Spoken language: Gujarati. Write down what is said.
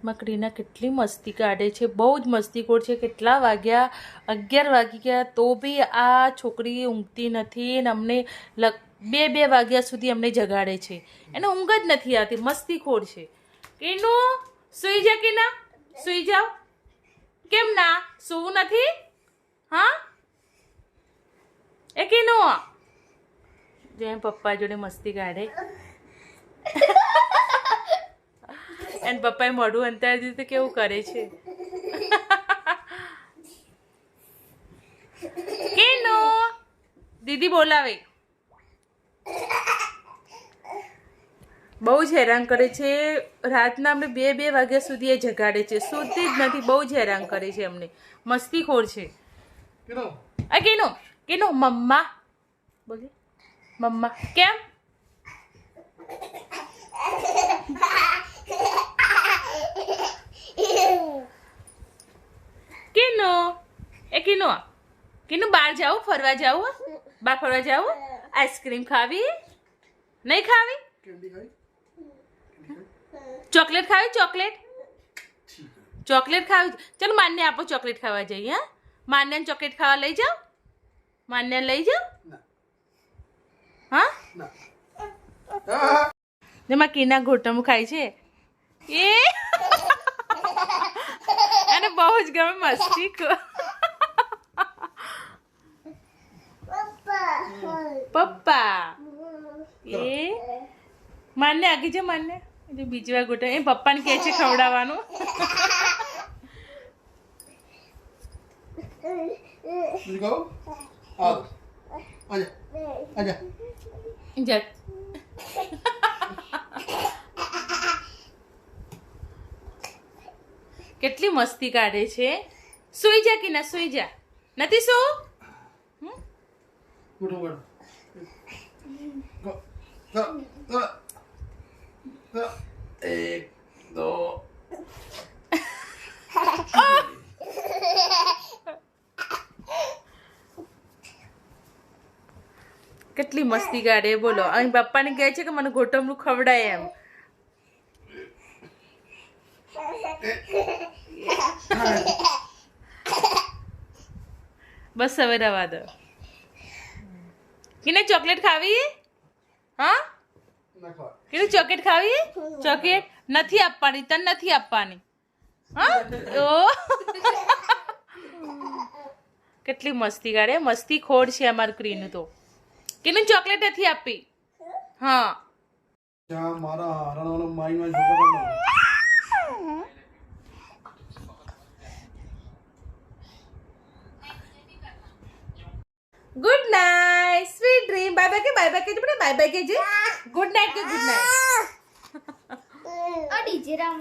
મકડીના કેટલી મસ્તી કાઢે છે, બહુ જ મસ્તીખોર છે. કેટલા વાગ્યા? 11 વાગી ગયા તો બી આ છોકરી ઊંઘતી નથી ને અમને 2 વાગ્યા સુધી અમને જગાડે છે. એને ઊંઘ જ નથી આવતી, મસ્તીખોર છે. કેનું સૂઈ જા કે ના સૂઈ જાઓ. કેમ ના સૂવું નથી? હા એ કેનું જેમ પપ્પા જોડે મસ્તી કાઢે. અને પપ્પાએ મોઢું અંતર દીધું કેવું કરે છે. કેનો દીદી બોલાવે. બહુ જ હેરાન કરે છે. રાતના અમને 2 વાગ્યા સુધી એ જગાડે છે, સૂતી જ નથી. બહુ જ હેરાન કરે છે અમને, મસ્તીખોર છે. આ કેનો કેનો મમ્મા બોલે મમ્મા. કેમ કેનો એ કેનો કેનું બહાર જાવું, ફરવા જાવું? બહાર ફરવા જાવું? આઈસ્ક્રીમ ખાવી? નહીં ખાવી? ચોકલેટ ખાવી? ચોકલેટ ખાવી? ચલો માન્ય આપો, ચોકલેટ ખાવા જઈએ. હા, માન્યાને ચોકલેટ ખાવા લઈ જાઓ. માન્યાને લઈ જાઓ. હા જેમાં કીના ઘોટમું ખાય છે એ અને બહુ જ ગમે મસ્તી. પપ્પા એ માનને આગી છે. માનને બીજી વાર ગોટા એ પપ્પાને કહે છે ખવડાવવાનું. કેટલી મસ્તી કાઢે છે. સૂઈ જા કે ના સૂઈ જા. નથી શું? एक दो કેટલી મસ્તી કાઢે બોલો. અહીં પપ્પાને કહે છે કે મને ગોટમનું ખવડાય એમ. બસ હવે રવા દો. કિને ચોકલેટ ખાવી? હા કીધું ચોકલેટ ખાવી? ચોકલેટ નથી આપવાની, તને નથી આપવાની. હા ઓ કેટલી મસ્તી કાઢે, મસ્તી ખોડ છે અમારું ક્રીનું તો. કીનું ચોકલેટ નથી આપી. હા મારા હરણવાનો માઈમાં છોકરો. Good night sweet dream. Bye bye કે બાય બાય કે બાય બાય કે જે. ગુડ નાઇટ કે ગુડ નાઇટ. ડીજે રામ